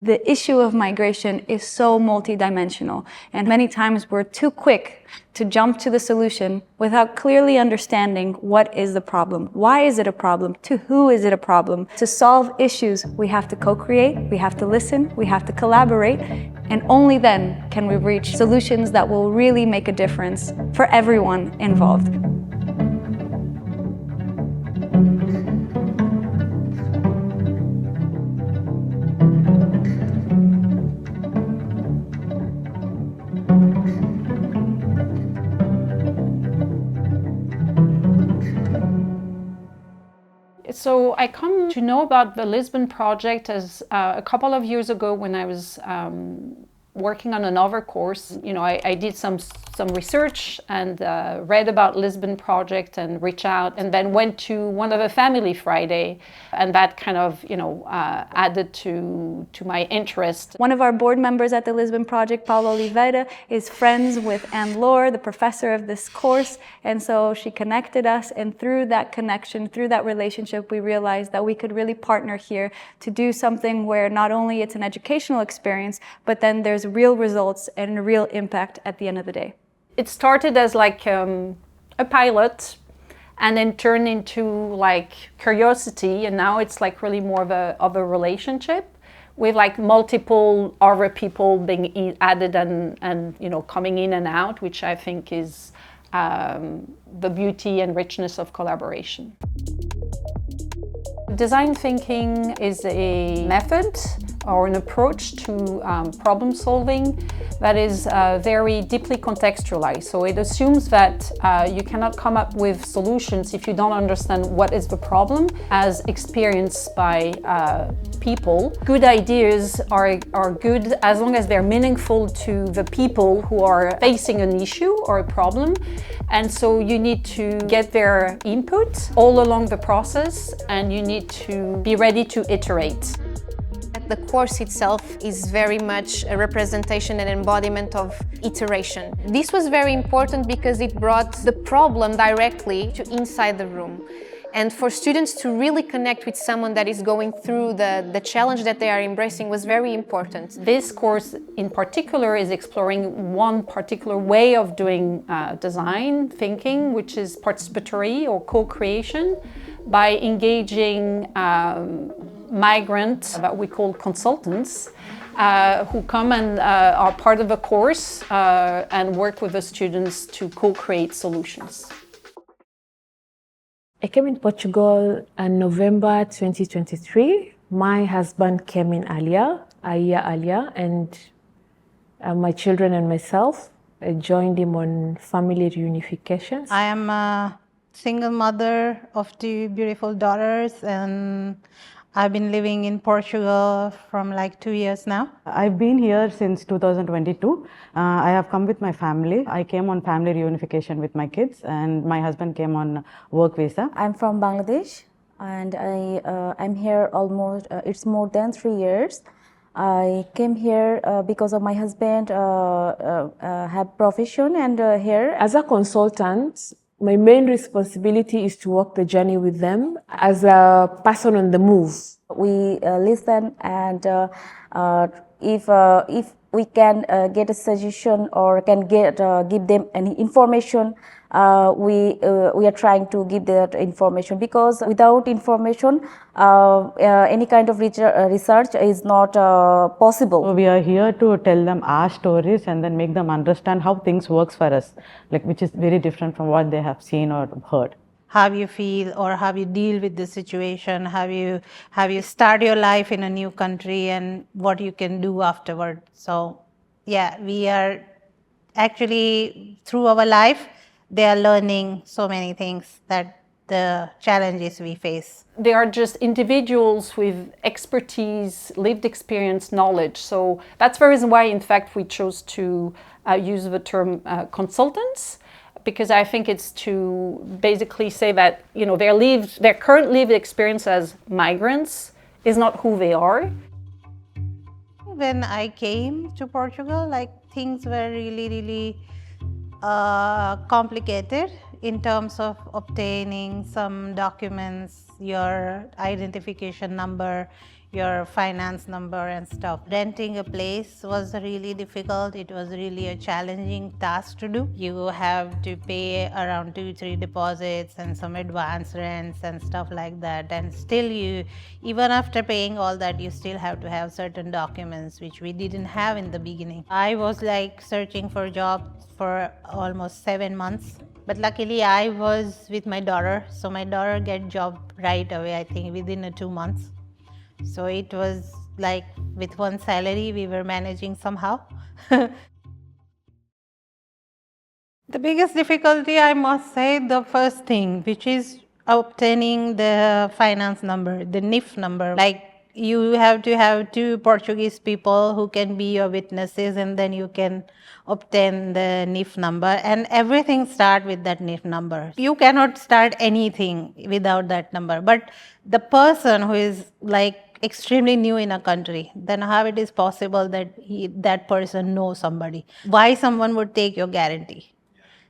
The issue of migration is so multidimensional, and many times we're too quick to jump to the solution without clearly understanding what is the problem. Why is it a problem? To who is it a problem? To solve issues, we have to co-create, we have to listen, we have to collaborate, and only then can we reach solutions that will really make a difference for everyone involved. So I come to know about the Lisbon Project as a couple of years ago when I was working on another course. I did some research and read about Lisbon Project and reached out and then went to one of the Family Friday, and that kind of added to my interest. One of our board members at the Lisbon Project, Paulo Oliveira, is friends with Anne-Laure, the professor of this course, and so she connected us, and through that connection, through that relationship, we realized that we could really partner here to do something where not only it's an educational experience, but then there's real results and a real impact at the end of the day. It started as like a pilot and then turned into like curiosity, and now it's like really more of a relationship with like multiple other people being added and coming in and out, which I think is the beauty and richness of collaboration. Design thinking is a method or an approach to problem solving that is very deeply contextualized. So it assumes that you cannot come up with solutions if you don't understand what is the problem as experienced by people. Good ideas are good as long as they're meaningful to the people who are facing an issue or a problem. And so you need to get their input all along the process, and you need to be ready to iterate. The course itself is very much a representation and embodiment of iteration. This was very important because it brought the problem directly to inside the room. And for students to really connect with someone that is going through the challenge that they are embracing was very important. This course in particular is exploring one particular way of doing design thinking, which is participatory or co-creation, by engaging migrants that we call consultants who come and are part of the course and work with the students to co-create solutions. I came in Portugal in November 2023. My husband came in a year earlier, and my children and myself joined him on family reunification. I am a single mother of two beautiful daughters, and I've been living in Portugal from like 2 years now. I've been here since 2022. I have come with my family. I came on family reunification with my kids, and my husband came on work visa. I'm from Bangladesh, and I'm here almost, it's more than 3 years. I came here because of my husband have profession, and here. As a consultant, my main responsibility is to walk the journey with them as a person on the move. We listen, and if we can get a suggestion or can give them any information, we are trying to give that information, because without information, any kind of research is not possible. So we are here to tell them our stories and then make them understand how things works for us, which is very different from what they have seen or heard. How you feel or how you deal with the situation, how you start your life in a new country, and what you can do afterward. So yeah, we are actually, through our life, they are learning so many things, that the challenges we face. They are just individuals with expertise, lived experience, knowledge. So that's the reason why, in fact, we chose to use the term consultants, because I think it's to basically say that their current lived experience as migrants is not who they are. When I came to Portugal, things were really complicated in terms of obtaining some documents, your identification number, your finance number and stuff. Renting a place was really difficult. It was really a challenging task to do. You have to pay around 2-3 deposits and some advance rents and stuff like that. And still even after paying all that, you still have to have certain documents, which we didn't have in the beginning. I was like searching for jobs for almost 7 months. But luckily I was with my daughter, so my daughter get job right away, I think within 2 months. So it was like with one salary we were managing somehow. The biggest difficulty, I must say, the first thing, which is obtaining the finance number, the NIF number. Like you have to have 2 Portuguese people who can be your witnesses, and then you can obtain the NIF number, and everything start with that NIF number. You cannot start anything without that number. But the person who is like extremely new in a country, then how it is possible that that person knows somebody? Why someone would take your guarantee?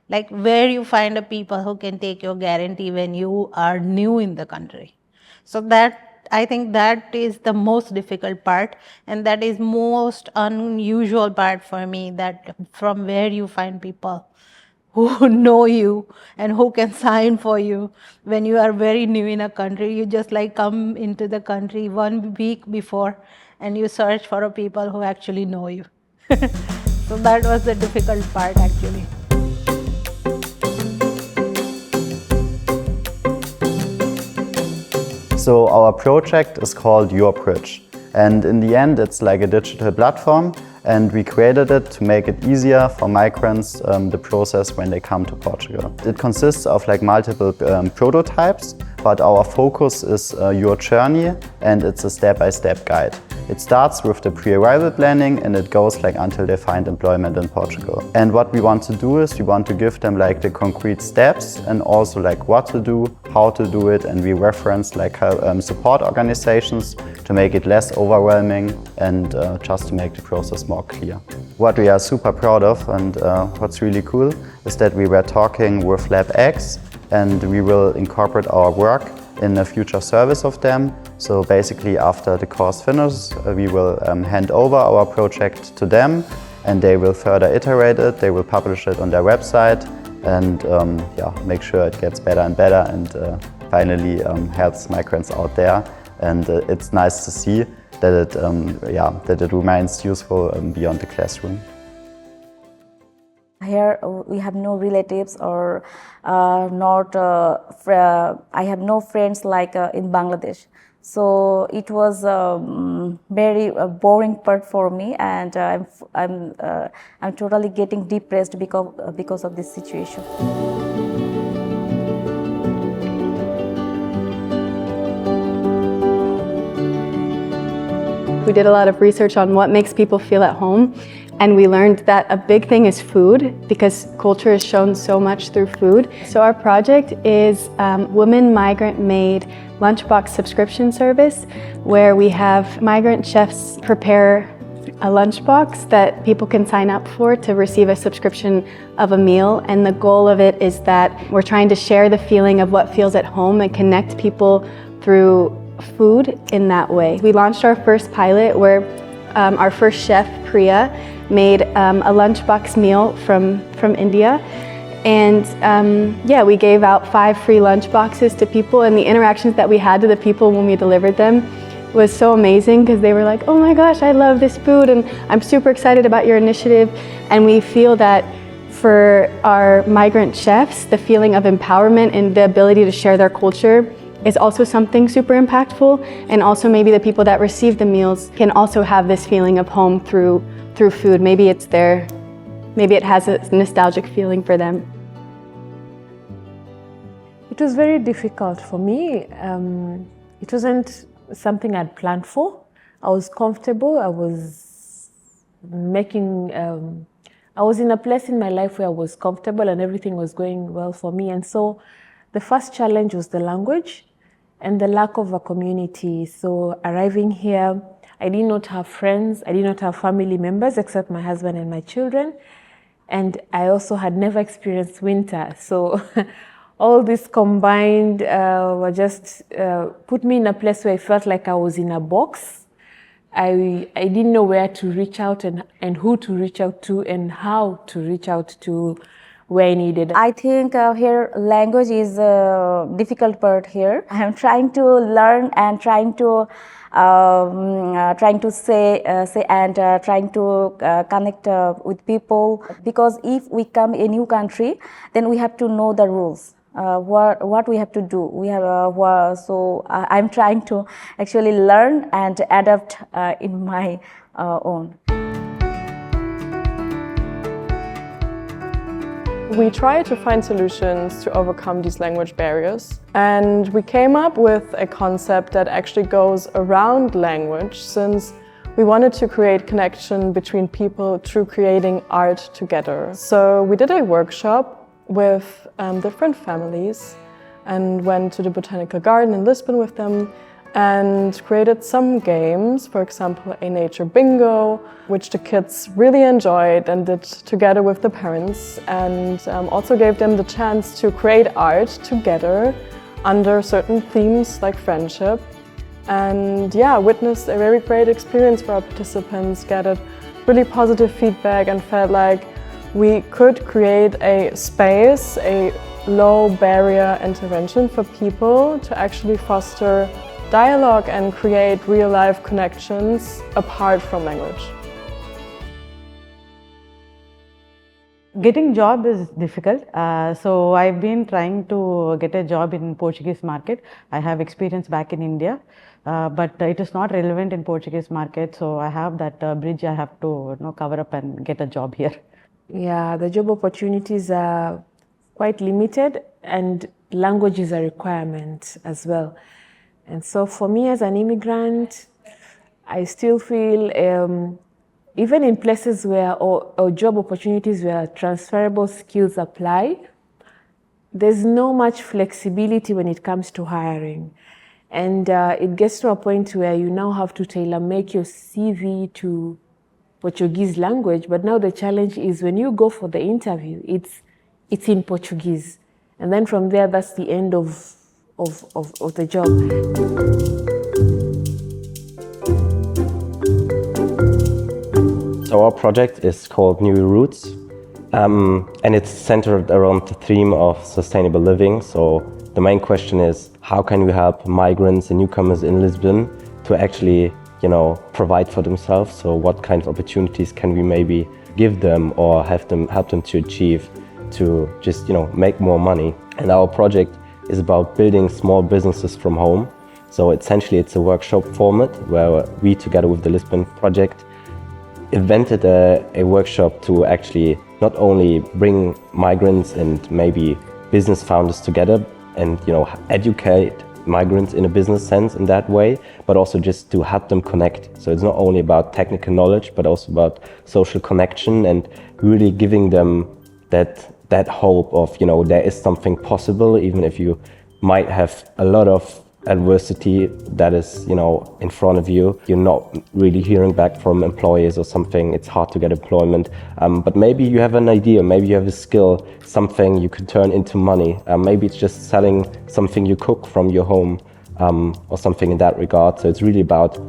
Like where you find a people who can take your guarantee when you are new in the country? So that, I think that is the most difficult part, and that is most unusual part for me, that from where you find people who know you and who can sign for you when you are very new in a country. You just like come into the country 1 week before and you search for a people who actually know you. So that was the difficult part actually. So our project is called Your Bridge, and in the end it's like a digital platform, and we created it to make it easier for migrants the process when they come to Portugal. It consists of like multiple prototypes, but our focus is your journey, and it's a step-by-step guide. It starts with the pre-arrival planning and it goes like until they find employment in Portugal. And what we want to do is we want to give them like the concrete steps and also like what to do, how to do it, and we reference like support organizations to make it less overwhelming and just to make the process more clear. What we are super proud of and what's really cool is that we were talking with LabX, and we will incorporate our work in a future service of them. So basically after the course finishes, we will hand over our project to them, and they will further iterate it, they will publish it on their website, and make sure it gets better and better, and finally helps migrants out there. And it's nice to see that it remains useful beyond the classroom. Here we have no relatives or I have no friends like in Bangladesh. So it was very boring part for me, and I'm totally getting depressed because of this situation. We did a lot of research on what makes people feel at home, and we learned that a big thing is food, because culture is shown so much through food. So our project is women migrant made lunchbox subscription service, where we have migrant chefs prepare a lunchbox that people can sign up for to receive a subscription of a meal. And the goal of it is that we're trying to share the feeling of what feels at home and connect people through food in that way. We launched our first pilot where our first chef, Priya, made a lunchbox meal from India. And we gave out 5 free lunch boxes to people, and the interactions that we had to the people when we delivered them was so amazing, because they were like, oh my gosh, I love this food and I'm super excited about your initiative. And we feel that for our migrant chefs, the feeling of empowerment and the ability to share their culture is also something super impactful. And also maybe the people that receive the meals can also have this feeling of home through food. Maybe it's maybe it has a nostalgic feeling for them. It was very difficult for me. It wasn't something I'd planned for. I was comfortable. I was in a place in my life where I was comfortable and everything was going well for me. And so the first challenge was the language and the lack of a community. So arriving here, I did not have friends. I did not have family members except my husband and my children. And I also had never experienced winter. So all this combined were just put me in a place where I felt like I was in a box. I didn't know where to reach out and who to reach out to and how to reach out to where I needed. I think here language is a difficult part here. I'm trying to learn and trying to say and trying to connect with people, because if we come a new country, then we have to know the rules. What we have to do. We have so I'm trying to actually learn and adapt in my own. We tried to find solutions to overcome these language barriers, and we came up with a concept that actually goes around language, since we wanted to create connection between people through creating art together. So we did a workshop with different families and went to the botanical garden in Lisbon with them and created some games, for example a nature bingo, which the kids really enjoyed and did together with the parents, and also gave them the chance to create art together under certain themes like friendship. And yeah, witnessed a very great experience for our participants, gathered really positive feedback and felt like we could create a space, a low barrier intervention for people to actually foster dialogue and create real-life connections apart from language. Getting job is difficult, so I've been trying to get a job in Portuguese market. I have experience back in India, but it is not relevant in Portuguese market, so I have that bridge I have to cover up and get a job here. Yeah, the job opportunities are quite limited and language is a requirement as well. And so for me as an immigrant, I still feel even in places where or job opportunities where transferable skills apply, there's no much flexibility when it comes to hiring. And it gets to a point where you now have to tailor-make your CV to Portuguese language, but now the challenge is when you go for the interview, it's in Portuguese. And then from there, that's the end of the job. So our project is called New Roots, and it's centered around the theme of sustainable living. So the main question is, how can we help migrants and newcomers in Lisbon to actually, provide for themselves? So what kind of opportunities can we maybe give them or help them to achieve to just, make more money? And our project is about building small businesses from home. So essentially it's a workshop format where we, together with the Lisbon Project, invented a workshop to actually not only bring migrants and maybe business founders together and educate migrants in a business sense in that way, but also just to help them connect. So it's not only about technical knowledge, but also about social connection and really giving them that hope of, there is something possible, even if you might have a lot of adversity that is, in front of you. You're not really hearing back from employers or something. It's hard to get employment. But maybe you have an idea, maybe you have a skill, something you could turn into money. Maybe it's just selling something you cook from your home or something in that regard. So it's really about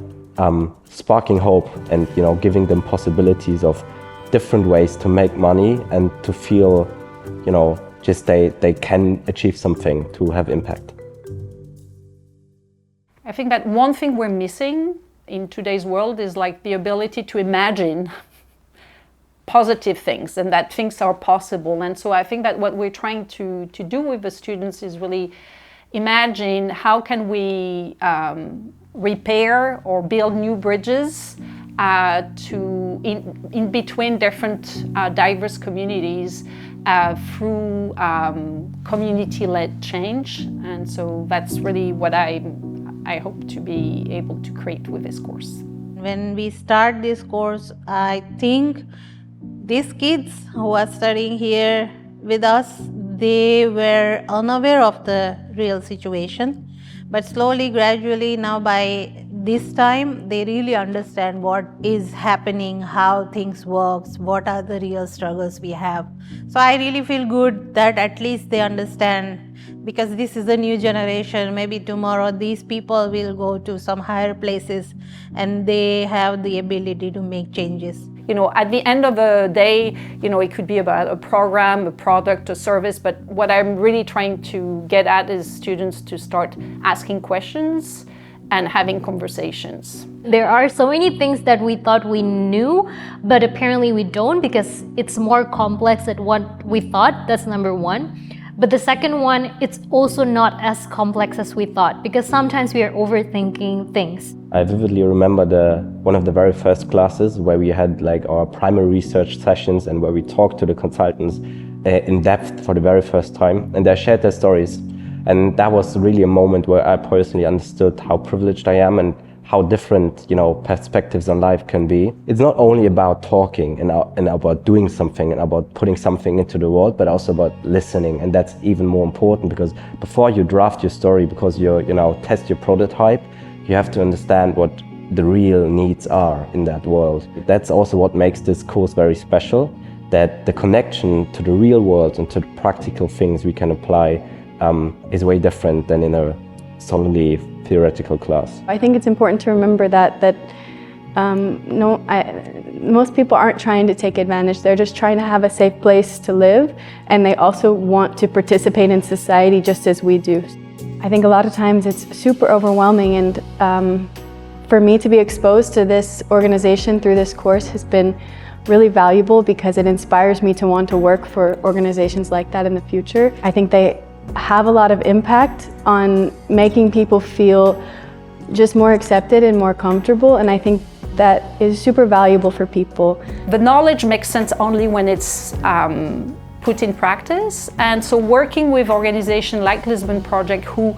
sparking hope and, giving them possibilities of different ways to make money and to feel, just they can achieve something to have impact. I think that one thing we're missing in today's world is like the ability to imagine positive things and that things are possible. And so I think that what we're trying to do with the students is really imagine how can we repair or build new bridges in between different diverse communities through community-led change. And so that's really what I hope to be able to create with this course. When we start this course, I think these kids who are studying here with us, they were unaware of the real situation. But slowly, gradually, now by this time they really understand what is happening, how things works, what are the real struggles we have. So I really feel good that at least they understand, because this is a new generation. Maybe tomorrow these people will go to some higher places and they have the ability to make changes. You know, at the end of the day, you know, it could be about a program, a product, a service, but what I'm really trying to get at is students to start asking questions and having conversations. There are so many things that we thought we knew, but apparently we don't, because it's more complex than what we thought. That's number one. But the second one, it's also not as complex as we thought, because sometimes we are overthinking things. I vividly remember one of the very first classes where we had like our primary research sessions and where we talked to the consultants in depth for the very first time, and they shared their stories. And that was really a moment where I personally understood how privileged I am and how different, you know, perspectives on life can be. It's not only about talking and about doing something and about putting something into the world, but also about listening. And that's even more important, because before you draft your story, because you test your prototype, you have to understand what the real needs are in that world. That's also what makes this course very special, that the connection to the real world and to the practical things we can apply is way different than in a solely theoretical class. I think it's important to remember that most people aren't trying to take advantage. They're just trying to have a safe place to live, and they also want to participate in society just as we do. I think a lot of times it's super overwhelming, and for me to be exposed to this organization through this course has been really valuable, because it inspires me to want to work for organizations like that in the future. I think they have a lot of impact on making people feel just more accepted and more comfortable, and I think that is super valuable for people. The knowledge makes sense only when it's put in practice, and so working with organizations like Lisbon Project, who,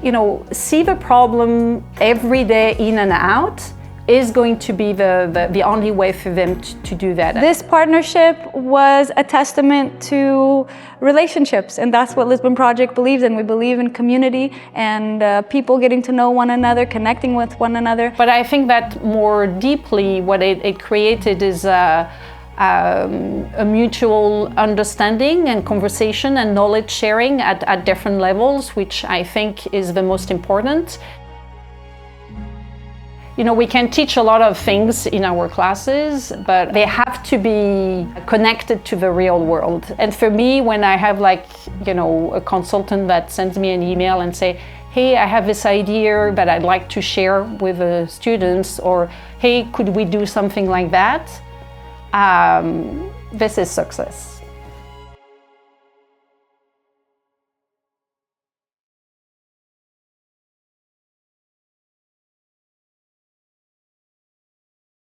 you know, see the problem every day in and out, is going to be the only way for them to do that. This partnership was a testament to relationships, and that's what Lisbon Project believes in. We believe in community and people getting to know one another, connecting with one another. But I think that more deeply what it created is a mutual understanding and conversation and knowledge sharing at different levels, which I think is the most important. You know, we can teach a lot of things in our classes, but they have to be connected to the real world. And for me, when I have like, you know, a consultant that sends me an email and say, hey, I have this idea that I'd like to share with the students, or hey, could we do something like that? This is success.